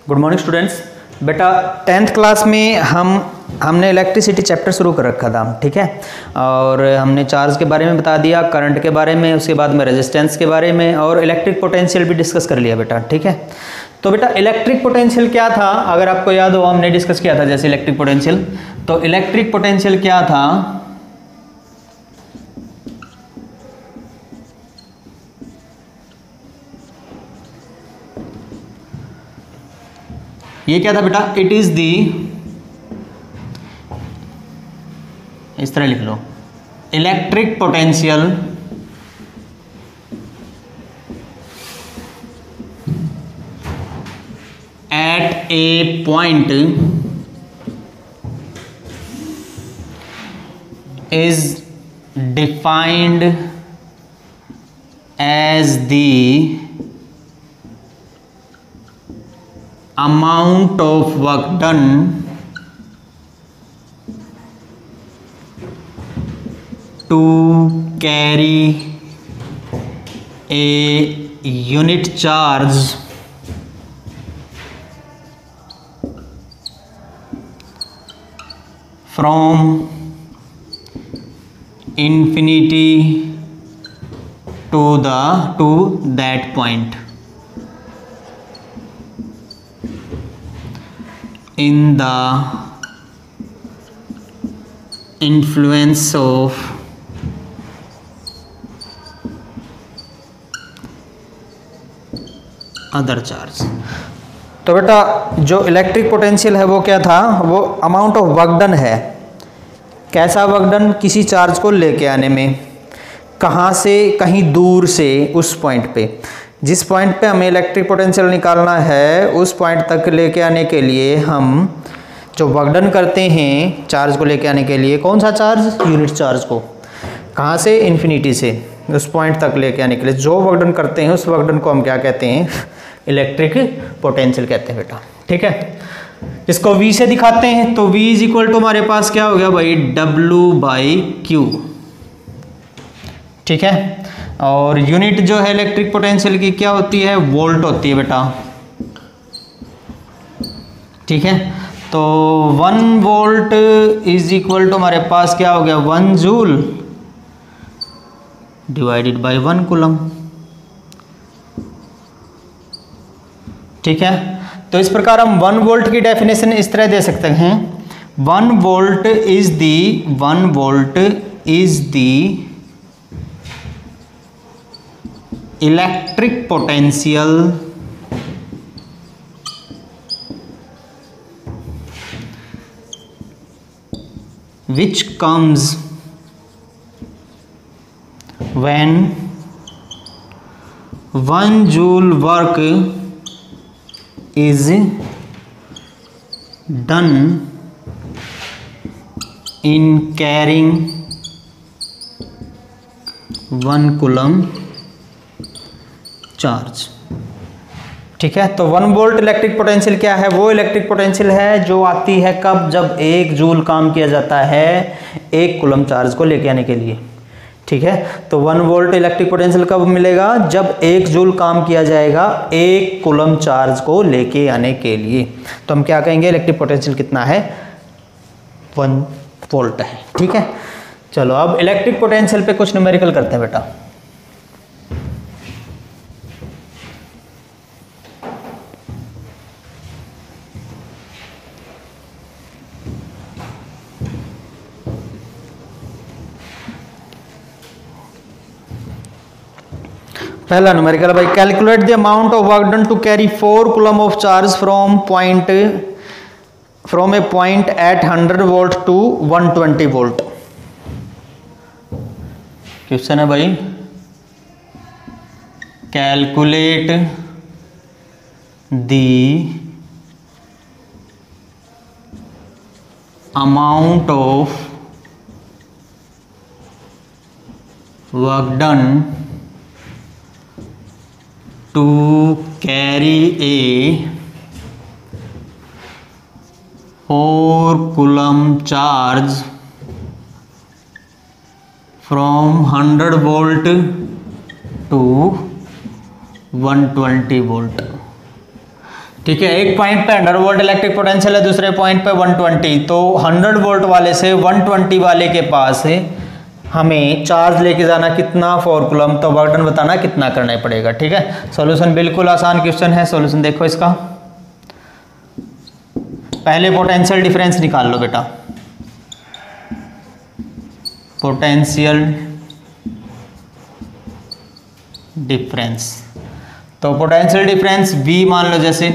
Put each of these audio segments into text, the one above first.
Good morning students. बेटा 10th class में हमने इलेक्ट्रिसिटी चैप्टर शुरू कर रखा था, ठीक है। और हमने चार्ज के बारे में बता दिया, करंट के बारे में, उसके बाद में रेजिस्टेंस के बारे में और इलेक्ट्रिक पोटेंशियल भी डिस्कस कर लिया बेटा, ठीक है। तो बेटा इलेक्ट्रिक पोटेंशियल क्या था, अगर आपको याद हो हमने डिस्कस किया था जैसे इलेक्ट्रिक पोटेंशियल। तो इलेक्ट्रिक पोटेंशियल क्या था, ये क्या था बेटा, इट इज दी, इस तरह लिख लो, electric potential at a point is defined as the amount of work done to carry a unit charge from infinity to that point in the influence of other charge। तो बेटा जो electric potential है वो क्या था, वो amount of work done है। कैसा वर्क डन, किसी चार्ज को लेके आने में, कहाँ से, कहीं दूर से, उस पॉइंट पे, जिस पॉइंट पे हमें इलेक्ट्रिक पोटेंशियल निकालना है उस पॉइंट तक लेके आने के लिए हम जो वर्क डन करते हैं चार्ज को लेके आने के लिए, कौन सा चार्ज, यूनिट चार्ज को, कहाँ से, इन्फिनिटी से उस पॉइंट तक लेके आने के लिए जो वर्क डन करते हैं उस वर्क डन को हम क्या कहते हैं, इलेक्ट्रिक पोटेंशियल कहते हैं बेटा, ठीक है। इसको V से दिखाते हैं तो V इज इक्वल टू हमारे पास क्या हो गया भाई, W/Q, ठीक है। और यूनिट जो है इलेक्ट्रिक पोटेंशियल की क्या होती है, वोल्ट होती है बेटा, ठीक है। तो 1 वोल्ट इज इक्वल टू हमारे पास क्या हो गया, 1 जूल डिवाइडेड बाय 1 कूलम, ठीक है। तो इस प्रकार हम 1 वोल्ट की डेफिनेशन इस तरह दे सकते हैं, 1 volt is the electric potential which comes when 1 joule work is done in carrying 1 coulomb charge, ठीक है। तो 1 वोल्ट इलेक्ट्रिक पोटेंशियल क्या है, वो इलेक्ट्रिक पोटेंशियल है जो आती है कब, जब 1 जूल काम किया जाता है 1 कूलम चार्ज को लेके आने के लिए, ठीक है। तो 1 वोल्ट इलेक्ट्रिक पोटेंशियल कब मिलेगा, जब 1 जूल काम किया जाएगा 1 कूलम चार्ज को लेके आने के लिए। तो हम क्या कहेंगे, इलेक्ट्रिक पोटेंशियल कितना है, 1 वोल्ट है, ठीक है। चलो अब इलेक्ट्रिक पोटेंशियल पे कुछ न्यूमेरिकल करते हैं बेटा। पहला न्यूमेरिकल भाई, calculate the amount of work done to carry 4 coulomb of charge from a point at 100 volt to 120 volt. Question है भाई, calculate the amount of work done to carry a 4 coulomb charge from 100 volt to 120 volt। ठीक है, एक point पे 100 volt electric potential है, दूसरे point पे 120, तो 100 वोल्ट वाले से 120 वाले के पास हमें चार्ज लेके जाना कितना 4 कूलम, तो वर्क डन बताना कितना करना पड़ेगा। ठीक है, सॉल्यूशन बिल्कुल आसान क्वेश्चन है। सॉल्यूशन देखो इसका, पहले पोटेंशियल डिफरेंस निकाल लो बेटा, पोटेंशियल डिफरेंस, तो पोटेंशियल डिफरेंस V मान लो जैसे,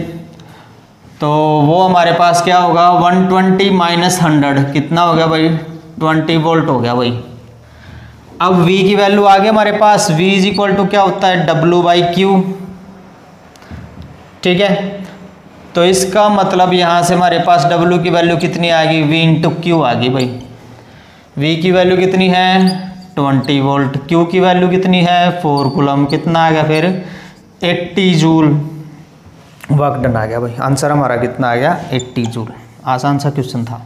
तो वो हमारे पास क्या होगा 120 माइनस 100 कितना हो गया भाई 20 वोल्ट हो गया भाई। अब V की वैल्यू आ गई हमारे पास, V इज इक्वल टू क्या होता है W/Q। ठीक है, तो इसका मतलब यहाँ से हमारे पास W की वैल्यू कितनी आ गई, V इंटू Q आ गई भाई। V की वैल्यू कितनी है 20 वोल्ट, Q की वैल्यू कितनी है 4 कूलम, कितना आ गया फिर 80 जूल वर्क डन आ गया भाई। आंसर हमारा कितना आ गया 80 जूल। आसान सा क्वेश्चन था।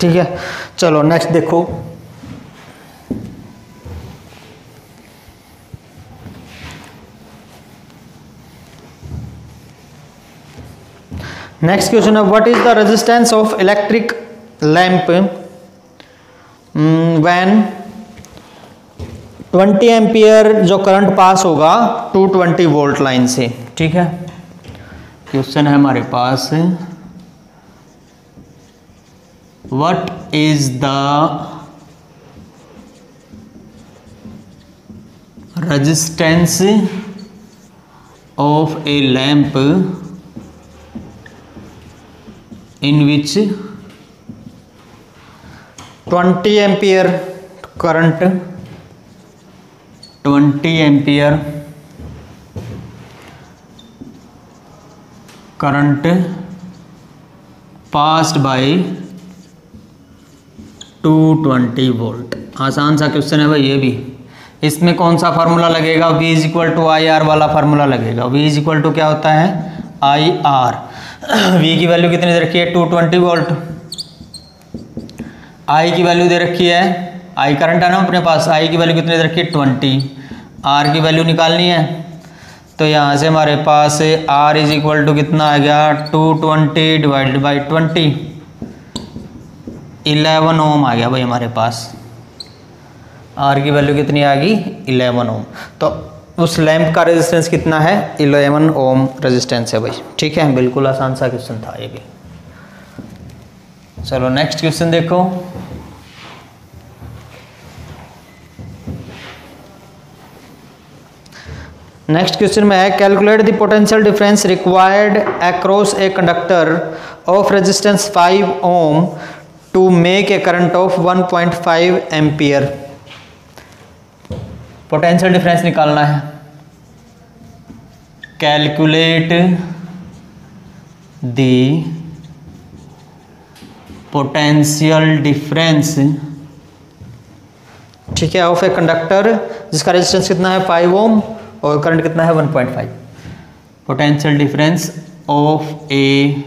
ठीक है, चलो नेक्स्ट देखो, नेक्स्ट क्वेश्चन है what is the resistance of electric lamp when 20 ampere जो करंट पास होगा 220 वोल्ट लाइन से। ठीक है, क्वेश्चन है हमारे पास what is the resistance of a lamp in which 20 ampere current 20 ampere current passed by 220 volt. आसान सा क्वेश्चन है भाई ये भी। इसमें कौन सा फार्मूला लगेगा, V is equal to I R वाला फार्मूला लगेगा। V इज इक्वल टू क्या होता है आई आर। V की वैल्यू कितनी दे रखी है 220 वोल्ट, I की वैल्यू दे रखी है, I करंट है ना अपने पास, I की वैल्यू कितनी दे रखी है 20, R की वैल्यू निकालनी है, तो यहाँ से हमारे पास R इज इक्वल टू कितना आ गया 220 डिवाइडेड बाई 20, 11 ओम आ गया भाई हमारे पास। R की वैल्यू कितनी आ गई 11 ओम। तो उस लैंप का रेजिस्टेंस कितना है 11 ओम रेजिस्टेंस है भाई। ठीक है, बिल्कुल आसान सा क्वेश्चन था ये भी। चलो नेक्स्ट क्वेश्चन देखो, नेक्स्ट क्वेश्चन में है calculate the potential difference required across a conductor of resistance 5 ohm to make a current of 1.5 ampere. Potential difference निकालना है। कैलकुलेट द पोटेंशियल डिफरेंस, ठीक है, ऑफ ए कंडक्टर जिसका रेजिस्टेंस कितना है 5 ओम और करंट कितना है 1.5। Potential difference of a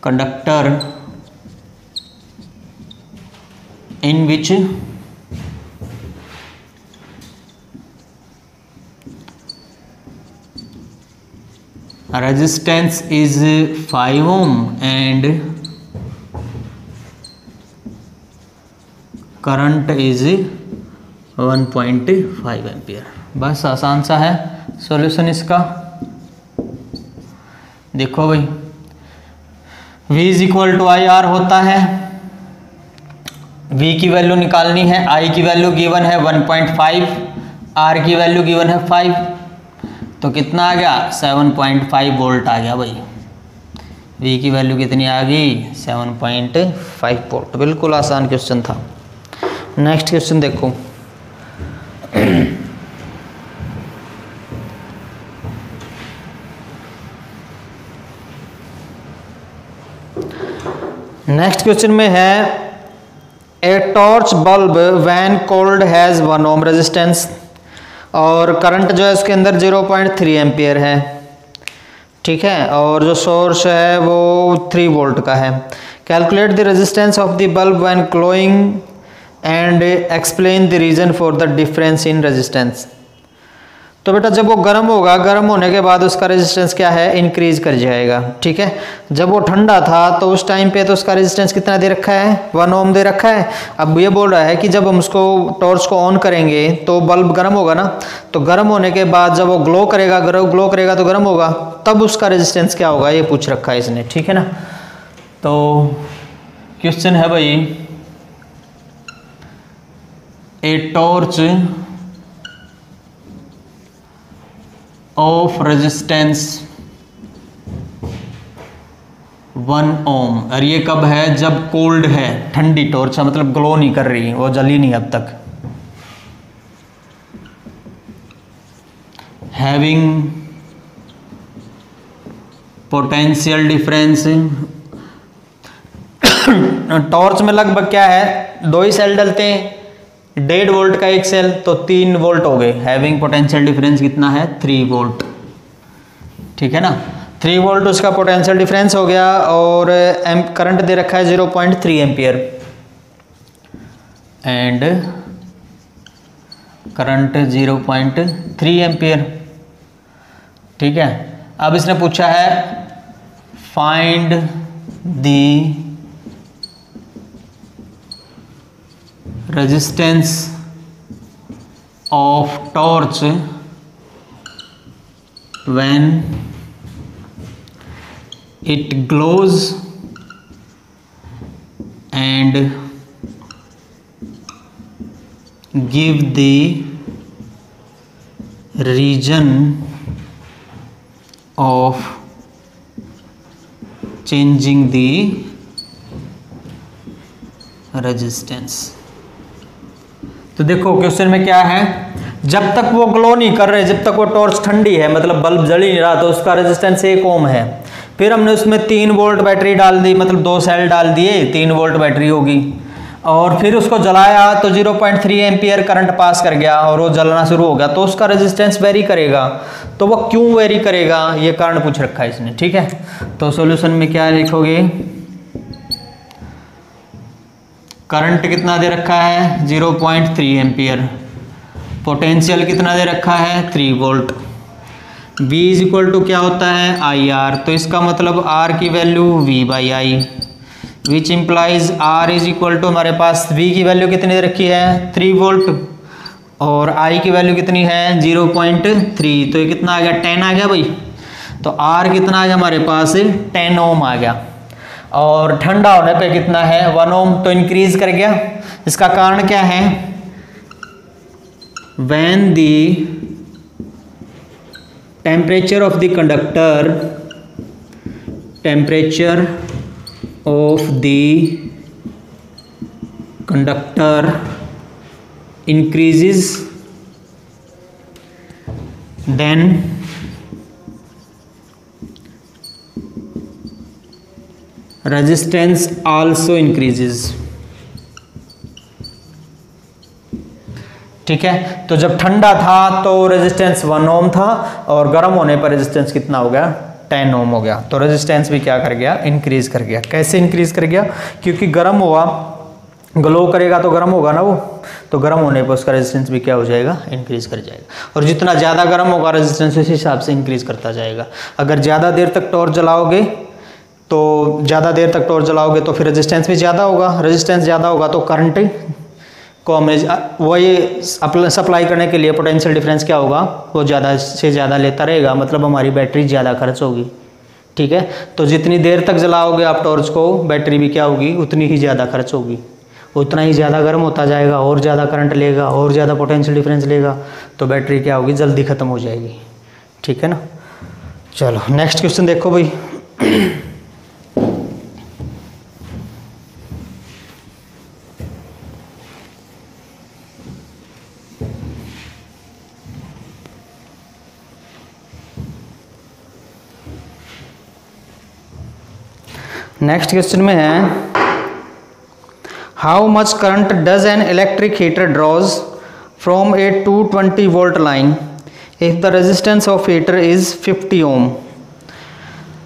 conductor in which resistance is 5 ohm and current is 1.5 ampere. बस आसान सा है सॉल्यूशन इसका। देखो भाई V is equal to I R होता है, V की वैल्यू निकालनी है, I की वैल्यू गिवन है 1.5, R की वैल्यू गिवन है 5, तो कितना आ गया 7.5 वोल्ट आ गया भाई। V की वैल्यू कितनी आ गई 7.5 वोल्ट। बिल्कुल आसान क्वेश्चन था। नेक्स्ट क्वेश्चन देखो, नेक्स्ट क्वेश्चन में है a torch bulb when cold has 1 ohm resistance और करंट जो है उसके अंदर 0.3 एम्पियर है। ठीक है, और जो सोर्स है वो 3 वोल्ट का है। Calculate the resistance of the bulb when glowing and explain the reason for the difference in resistance. तो बेटा जब वो गर्म होगा, गर्म होने के बाद उसका रेजिस्टेंस क्या है, इंक्रीज कर जाएगा। ठीक है, जब वो ठंडा था तो उस टाइम पे तो उसका रेजिस्टेंस कितना दे रखा है, 1 ओम दे रखा है। अब ये बोल रहा है कि जब हम उसको टॉर्च को ऑन करेंगे तो बल्ब गर्म होगा ना, तो गर्म होने के बाद जब वो ग्लो करेगा, ग्लो करेगा तो गर्म होगा, तब उसका रेजिस्टेंस क्या होगा, ये पूछ रखा है इसने। ठीक है ना, तो क्वेश्चन है भाई, ए टॉर्च ऑफ रेजिस्टेंस 1 ओम, और ये कब है, जब कोल्ड है, ठंडी टॉर्च मतलब ग्लो नहीं कर रही, वो जली नहीं अब तक। हैविंग पोटेंशियल डिफरेंस, टॉर्च में लगभग क्या है, 2 ही सेल डलते हैं, 1.5 वोल्ट का एक सेल, तो 3 वोल्ट हो गए। हैविंग पोटेंशियल डिफरेंस कितना है, 3 वोल्ट। ठीक है ना, 3 वोल्ट उसका पोटेंशियल डिफरेंस हो गया, और करंट दे रखा है 0.3 एम्पियर, एंड करंट 0.3 एम्पियर। ठीक है, अब इसने पूछा है find the resistance of torch when it glows and give the reason of changing the resistance. तो देखो क्वेश्चन में क्या है, जब तक वो ग्लो नहीं कर रहे, जब तक वो टॉर्च ठंडी है, मतलब बल्ब जल ही नहीं रहा, तो उसका रेजिस्टेंस 1 ओम है। फिर हमने उसमें 3 वोल्ट बैटरी डाल दी, मतलब 2 सेल डाल दिए, 3 वोल्ट बैटरी होगी, और फिर उसको जलाया तो 0.3 एम्पियर करंट पास कर गया और वो जलना शुरू हो गया, तो उसका रेजिस्टेंस वेरी करेगा। तो वो क्यों वेरी करेगा, ये कारण पूछ रखा है इसने। ठीक है, तो सॉल्यूशन में क्या लिखोगे, करंट कितना दे रखा है, 0.3 एम्पियर, पोटेंशियल कितना दे रखा है, 3 volt, V is equal to क्या होता है, IR, तो इसका मतलब R की value V/I, which implies R is equal to, हमारे पास V की वैल्यू कितनी दे रखी है, 3 वोल्ट, और I की वैल्यू कितनी है, 0.3, तो ये कितना आ गया, 10 आ गया भाई। तो R कितना आ गया हमारे पास, 10 ओम आ गया, और ठंडा होने पे कितना है, 1 ओम, तो इंक्रीज कर गया। इसका कारण क्या है, when the temperature of the conductor increases, then resistance also increases। ठीक है, तो जब ठंडा था तो रेजिस्टेंस 1 ओम था, और गर्म होने पर रेजिस्टेंस कितना हो गया, 10 ओम हो गया। तो रेजिस्टेंस भी क्या कर गया, इंक्रीज कर गया। कैसे इंक्रीज कर गया, क्योंकि गर्म हुआ, ग्लो करेगा तो गर्म होगा ना वो, तो गर्म होने पर उसका रेजिस्टेंस भी क्या हो जाएगा, इंक्रीज कर जाएगा। और जितना ज़्यादा गर्म होगा रेजिस्टेंस उस हिसाब से इंक्रीज करता जाएगा। अगर ज़्यादा देर तक टॉर्च जलाओगे तो फिर रेजिस्टेंस भी ज़्यादा होगा, रेजिस्टेंस ज़्यादा होगा तो करंट को हमें वही सप्लाई करने के लिए पोटेंशियल डिफरेंस क्या होगा, वो ज़्यादा से ज़्यादा लेता रहेगा, मतलब हमारी बैटरी ज़्यादा खर्च होगी। ठीक है, तो जितनी देर तक जलाओगे आप टॉर्च को, बैटरी भी क्या होगी, उतनी ही ज़्यादा खर्च होगी, उतना ही ज़्यादा गर्म होता जाएगा, और ज़्यादा करंट लेगा, और ज़्यादा पोटेंशियल डिफरेंस लेगा, तो बैटरी क्या होगी, जल्दी ख़त्म हो जाएगी। ठीक है ना, चलो नेक्स्ट क्वेश्चन देखो भाई। नेक्स्ट क्वेश्चन में है, how much current does an electric heater draws from a 220 volt line if the resistance of heater is 50 ohm.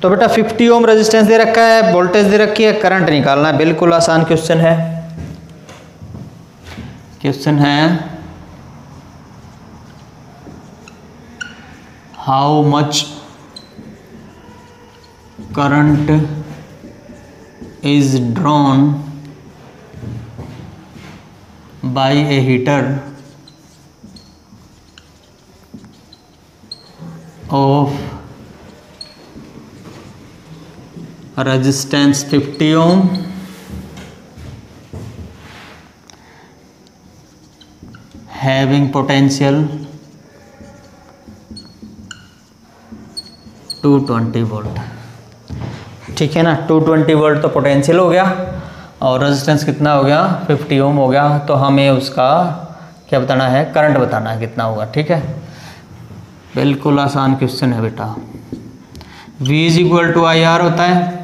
तो बेटा 50 ओम रेजिस्टेंस दे रखा है, वोल्टेज दे रखी है, करंट निकालना है। बिल्कुल आसान क्वेश्चन है। क्वेश्चन है how much current is drawn by A heater of resistance 50 ohm having potential 220 volt. ठीक है ना, 220 वोल्ट तो पोटेंशियल हो गया और रेजिस्टेंस कितना हो गया, 50 ओम हो गया। तो हमें उसका क्या बताना है, करंट बताना है कितना होगा। ठीक है, बिल्कुल आसान क्वेश्चन है बेटा। V is equal to I R होता है,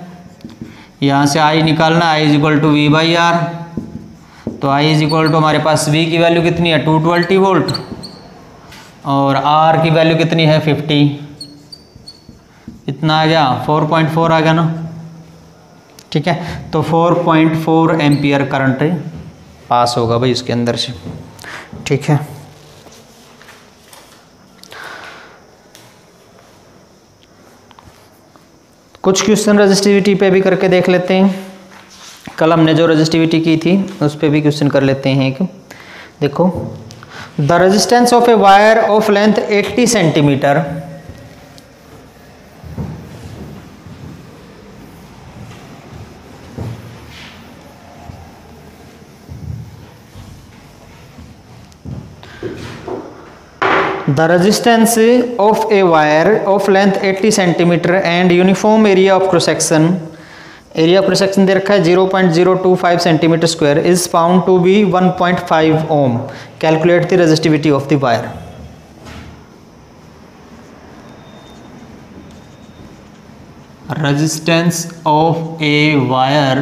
यहाँ से I निकालना, I is equal to V by R. तो I इज इक्वल टू हमारे पास V की वैल्यू कितनी है 220 वोल्ट और R की वैल्यू कितनी है 50, इतना आ गया 4.4 आ गया ना। ठीक है, तो 4.4 एम्पियर करंट पास होगा भाई इसके अंदर से। ठीक है, कुछ क्वेश्चन रेजिस्टिविटी पे भी करके देख लेते हैं। कल हमने जो रेजिस्टिविटी की थी उस पे भी क्वेश्चन कर लेते हैं। कि देखो, the resistance of a wire of length 80 centimetre The resistance of a wire of length 80 centimeter and uniform area of cross section, area of cross section दे रखा है 0.025 centimeter square is found to be 1.5 ohm. Calculate the resistivity of the wire. Resistance of a wire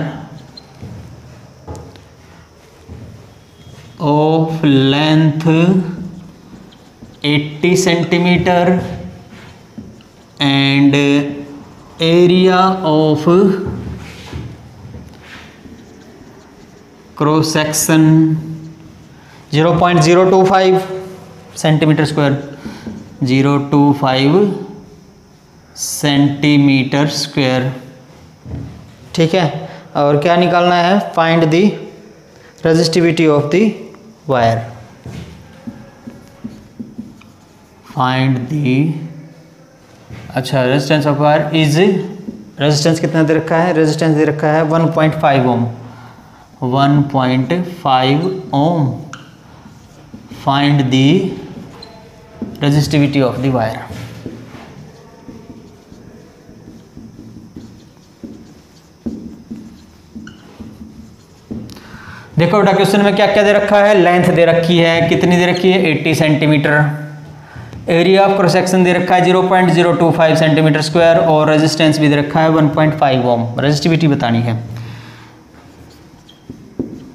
of length 80 centimetre and area of cross section 0.025 centimetre square, 025 centimetre square. ठीक है, और क्या निकालना है, find the resistivity of the wire. Find the, अच्छा resistance of wire is, resistance कितना दे रखा है, रेजिस्टेंस दे रखा है 1.5 ohm, 1.5 ohm. Find the resistivity of the wire. देखो बेटा, क्वेश्चन में क्या क्या दे रखा है, लेंथ दे रखी है, कितनी दे रखी है 80 centimetre, area of cross section दे रखा है 0.025 सेंटीमीटर स्क्वायर और रेजिस्टेंस भी दे रखा है 1.5 ओम। रेजिस्टिविटी बतानी है।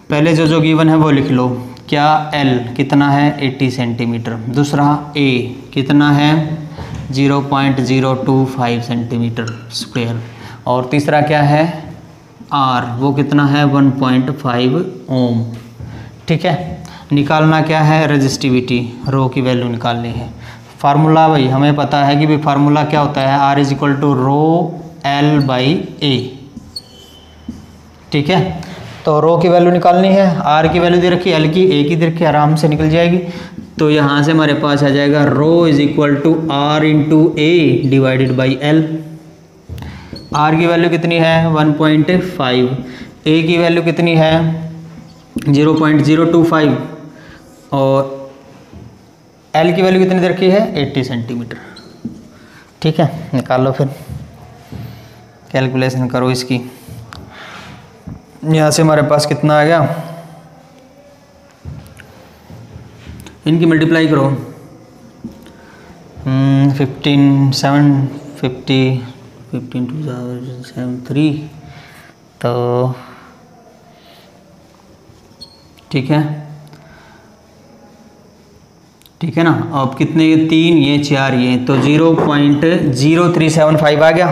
पहले जो गिवन है वो लिख लो। क्या L कितना है 80 सेंटीमीटर, दूसरा A कितना है 0.025 सेंटीमीटर स्क्वायर और तीसरा क्या है R, वो कितना है 1.5 ओम। ठीक है, निकालना क्या है, रेजिस्टिविटी, रो की वैल्यू निकालनी है। फार्मूला भाई हमें पता है कि भाई फार्मूला क्या होता है, R is equal to rho L by A. ठीक है, तो रो की वैल्यू निकालनी है, R की वैल्यू दे रखी है, L की, A की दे रखी है, आराम से निकल जाएगी। तो यहाँ से हमारे पास आ जाएगा rho is equal to R into A divided by L। R की वैल्यू कितनी है 1.5, A की वैल्यू कितनी है 0.025 और L की वैल्यू कितनी दे रखी है 80 सेंटीमीटर। ठीक है, निकाल लो फिर, कैलकुलेशन करो इसकी। यहाँ से हमारे पास कितना आ गया, इनकी मल्टीप्लाई करो 15 2 3 तो ठीक है ना। अब कितने, ये 3 ये 4 ये, तो 0.0375 आ गया।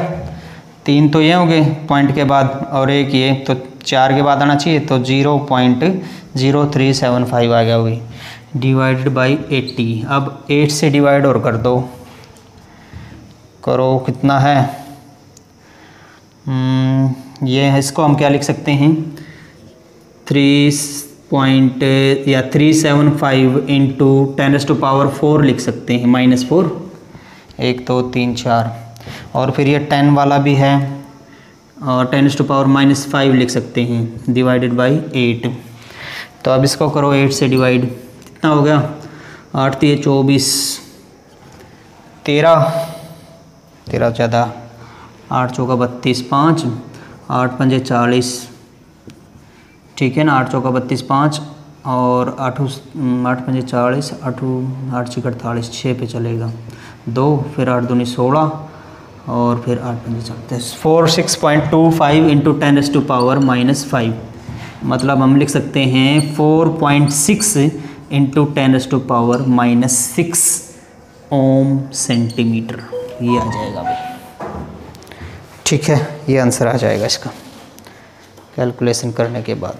3 तो ये हो गए पॉइंट के बाद और एक ये, तो 4 के बाद आना चाहिए, तो 0.0375 आ गया वही, डिवाइडेड बाई 80। अब 8 से डिवाइड और कर दो, करो कितना है, ये है, इसको हम क्या लिख सकते हैं 375 इंटू 10⁴ लिख सकते हैं, -4, 1 2 3 4, और फिर ये 10 वाला भी है और 10⁻⁻5 लिख सकते हैं डिवाइडेड बाई 8। तो अब इसको करो 8 से डिवाइड, कितना हो गया 8 × 24, 13 ज़्यादा, 8 × 32 5, 8 × 5 40, ठीक है ना, 8 × 32 5 और 8 × 5 40, 8 × 6 48, 6 पे चलेगा 2, फिर 8 दूनी 16 और फिर 8 × 5 40, 46.25 इंटू 10⁻⁻5, मतलब हम लिख सकते हैं 4.6 इंटू 10⁻⁻6 ओम सेंटीमीटर, ये आ जाएगा भाई। ठीक है, ये आंसर आ जाएगा इसका कैलकुलेशन करने के बाद।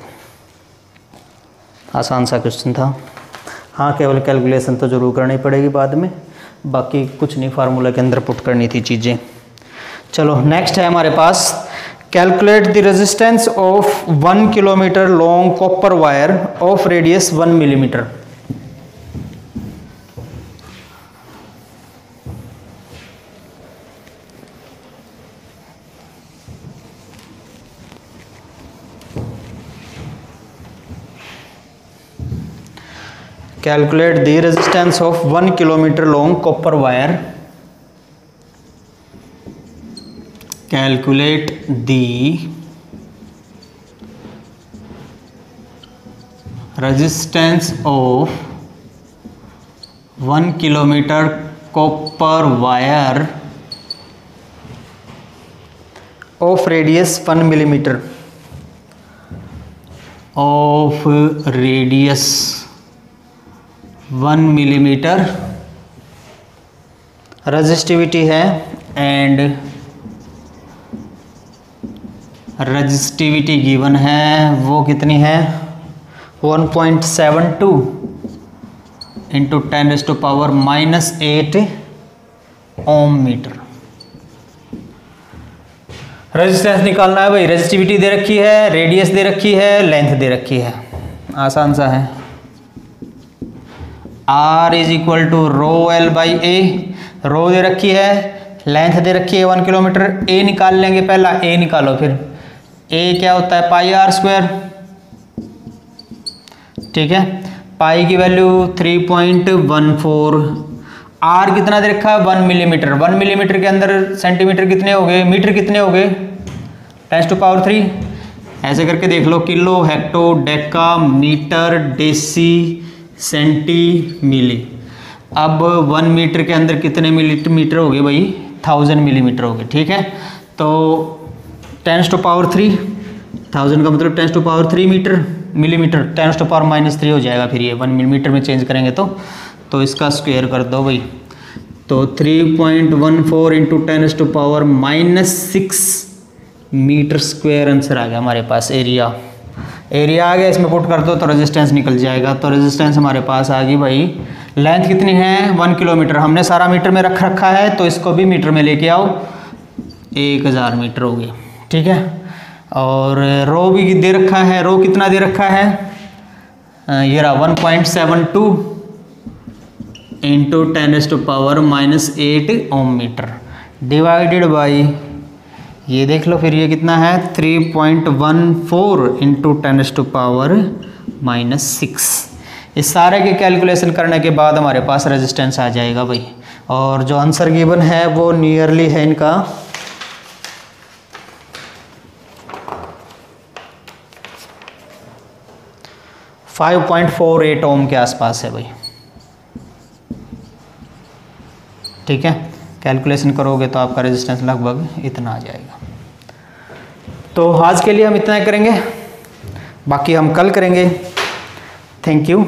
आसान सा क्वेश्चन था। हाँ, केवल कैलकुलेशन तो ज़रूर करनी पड़ेगी बाद में, बाकी कुछ नहीं, फार्मूला के अंदर पुट करनी थी चीज़ें। चलो नेक्स्ट है हमारे पास, calculate the resistance of 1 kilometre long copper wire of radius 1 millimetre. Calculate the resistance of 1 kilometer long copper wire. Calculate the resistance of 1 kilometer copper wire of radius 1 millimeter. Of radius 1 millimetre resistivity है, and resistivity given है वो कितनी है 1.72 into 10⁻⁻8 ohm metre. Resistance निकालना है भाई, resistivity दे रखी है, रेडियस दे रखी है, लेंथ दे रखी है, आसान सा है। R is equal to ρL/A, rho दे रखी है, लेंथ दे रखी है 1 किलोमीटर, A निकाल लेंगे, पहला A निकालो, फिर A क्या होता है πr², ठीक है, पाई की वैल्यू 3.14, R कितना दे रखा है 1 मिलीमीटर, 1 मिलीमीटर के अंदर सेंटीमीटर कितने हो गए, मीटर कितने हो गए 10⁻3, ऐसे करके देख लो, kilo, hecto, deca, metre, deci, centi, milli. अब 1 मीटर के अंदर कितने मिलीमीटर हो गए भाई 1000 मिलीमीटर हो गए, ठीक है। तो 10⁻3, 1000 का मतलब 10⁻3 मिलीमीटर, 10⁻−3 हो जाएगा, फिर ये 1 मिलीमीटर में चेंज करेंगे तो इसका स्क्वायर कर दो भाई, तो 3.14 इंटू 10⁻−6 मीटर स्क्वायर आंसर आ गया हमारे पास। एरिया आ गया, इसमें पुट कर दो तो रेजिस्टेंस निकल जाएगा। तो रेजिस्टेंस हमारे पास आ गई भाई, लेंथ कितनी है 1 किलोमीटर, हमने सारा मीटर में रखा है, तो इसको भी मीटर में लेके आओ, 1000 मीटर हो गया, ठीक है। और रो भी दे रखा है, रो कितना दे रखा है, ये रहा 1.72 into 10⁻⁻8 ohm metre divided by, ये देख लो फिर ये कितना है 3.14 इंटू 10⁻⁻6। इस सारे के कैलकुलेशन करने के बाद हमारे पास रेजिस्टेंस आ जाएगा भाई, और जो आंसर गिवन है वो नियरली है इनका 5.48 ओम के आसपास है भाई, ठीक है। कैलकुलेशन करोगे तो आपका रेजिस्टेंस लगभग इतना आ जाएगा। तो आज के लिए हम इतना ही करेंगे, बाकी हम कल करेंगे। Thank you.